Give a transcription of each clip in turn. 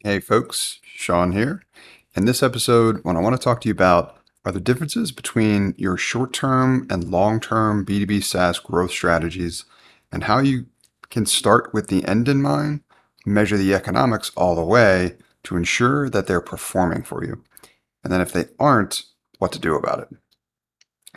Hey folks, Sean here. In this episode, what I want to talk to you about are the differences between your short-term and long-term B2B SaaS growth strategies and how you can start with the end in mind, measure the economics all the way to ensure that they're performing for you. And then if they aren't, what to do about it.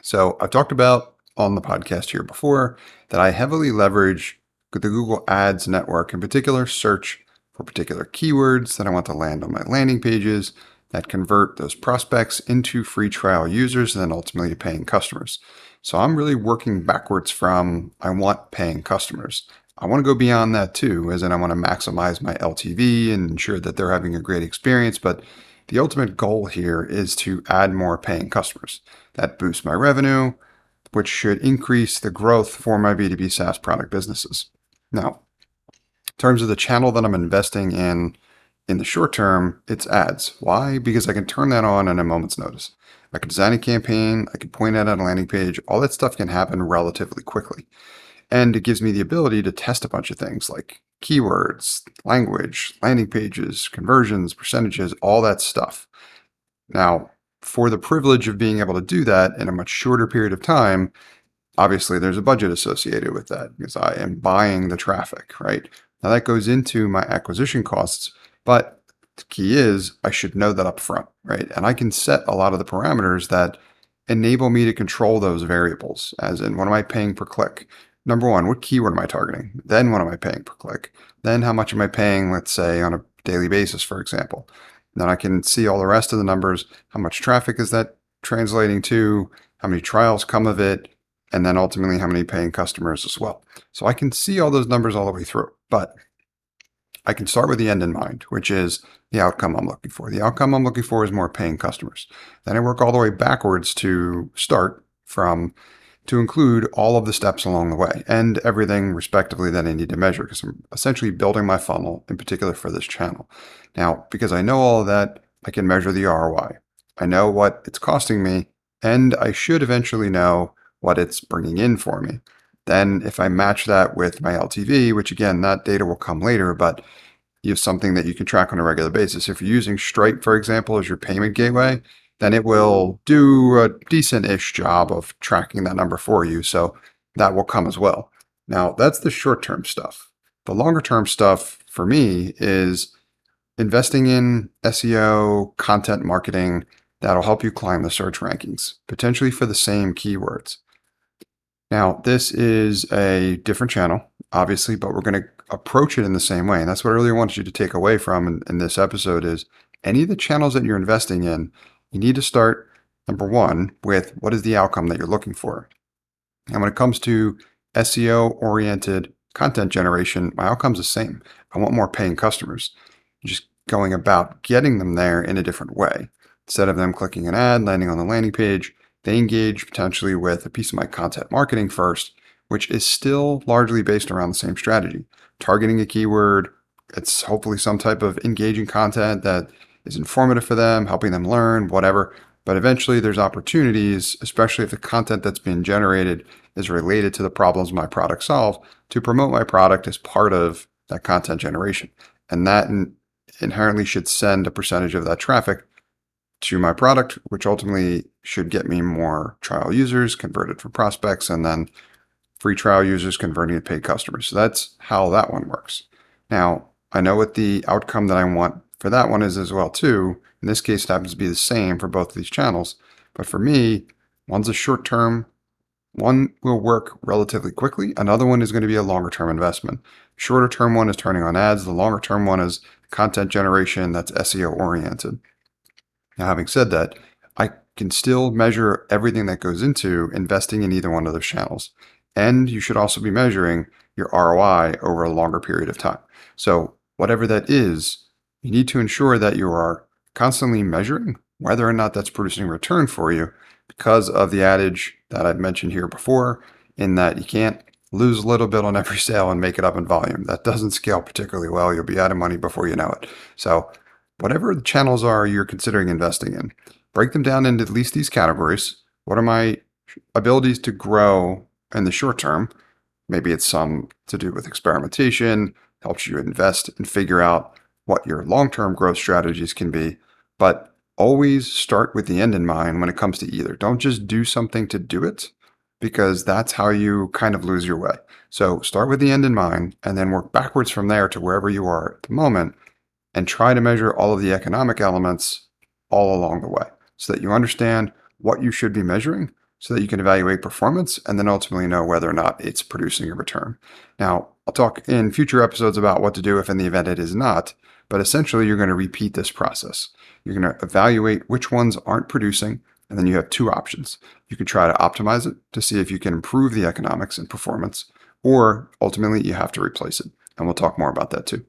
So I've talked about on the podcast here before that I heavily leverage the Google Ads network, in particular search for particular keywords that I want to land on my landing pages that convert those prospects into free trial users and then ultimately paying customers. So I'm really working backwards from I want paying customers. I want to go beyond that too, as in I want to maximize my LTV and ensure that they're having a great experience. But the ultimate goal here is to add more paying customers. That boosts my revenue, which should increase the growth for my B2B SaaS product businesses. Now, in terms of the channel that I'm investing in the short term, it's ads. Why? Because I can turn that on in a moment's notice. I can design a campaign, I can point it at a landing page. All that stuff can happen relatively quickly. And it gives me the ability to test a bunch of things like keywords, language, landing pages, conversions, percentages, all that stuff. Now, for the privilege of being able to do that in a much shorter period of time, obviously there's a budget associated with that because I am buying the traffic, right? Now that goes into my acquisition costs, but the key is I should know that up front, right? And I can set a lot of the parameters that enable me to control those variables, as in what am I paying per click? Number one, what keyword am I targeting? Then what am I paying per click? Then how much am I paying, let's say, on a daily basis, for example? Then I can see all the rest of the numbers. How much traffic is that translating to? How many trials come of it? And then ultimately how many paying customers as well. So I can see all those numbers all the way through, but I can start with the end in mind, which is the outcome I'm looking for. The outcome I'm looking for is more paying customers. Then I work all the way backwards to start from to include all of the steps along the way and everything respectively that I need to measure because I'm essentially building my funnel in particular for this channel. Now, because I know all of that, I can measure the ROI. I know what it's costing me, and I should eventually know what it's bringing in for me. Then if I match that with my LTV, which again, that data will come later, but you have something that you can track on a regular basis. If you're using Stripe, for example, as your payment gateway, then it will do a decent-ish job of tracking that number for you. So that will come as well. Now, that's the short-term stuff. The longer-term stuff for me is investing in SEO, content marketing that'll help you climb the search rankings, potentially for the same keywords. Now, this is a different channel, obviously, but we're going to approach it in the same way. And that's what I really want you to take away from in this episode is any of the channels that you're investing in, you need to start, number one, with what is the outcome that you're looking for. And when it comes to SEO-oriented content generation, my outcome's the same. I want more paying customers. Just going about getting them there in a different way. Instead of them clicking an ad, landing on the landing page, they engage potentially with a piece of my content marketing first, which is still largely based around the same strategy. Targeting a keyword, it's hopefully some type of engaging content that is informative for them, helping them learn, whatever. But eventually there's opportunities, especially if the content that's being generated is related to the problems my product solve, to promote my product as part of that content generation. And that inherently should send a percentage of that traffic to my product, which ultimately should get me more trial users converted from prospects and then free trial users converting to paid customers. So that's how that one works. Now, I know what the outcome that I want for that one is as well too. In this case, it happens to be the same for both of these channels. But for me, one's a short term, one will work relatively quickly. Another one is going to be a longer term investment. Shorter term one is turning on ads. The longer term one is content generation that's SEO oriented. Now, having said that, I can still measure everything that goes into investing in either one of those channels. And you should also be measuring your ROI over a longer period of time. So whatever that is, you need to ensure that you are constantly measuring whether or not that's producing return for you because of the adage that I've mentioned here before, in that you can't lose a little bit on every sale and make it up in volume. That doesn't scale particularly well. You'll be out of money before you know it. So whatever the channels are you're considering investing in, break them down into at least these categories. What are my abilities to grow in the short term? Maybe it's some to do with experimentation, helps you invest and figure out what your long-term growth strategies can be, but always start with the end in mind when it comes to either. Don't just do something to do it, because that's how you kind of lose your way. So start with the end in mind and then work backwards from there to wherever you are at the moment and try to measure all of the economic elements all along the way so that you understand what you should be measuring so that you can evaluate performance and then ultimately know whether or not it's producing a return. Now, I'll talk in future episodes about what to do if in the event it is not, but essentially you're going to repeat this process. You're going to evaluate which ones aren't producing, and then you have two options. You can try to optimize it to see if you can improve the economics and performance, or ultimately you have to replace it. And we'll talk more about that too.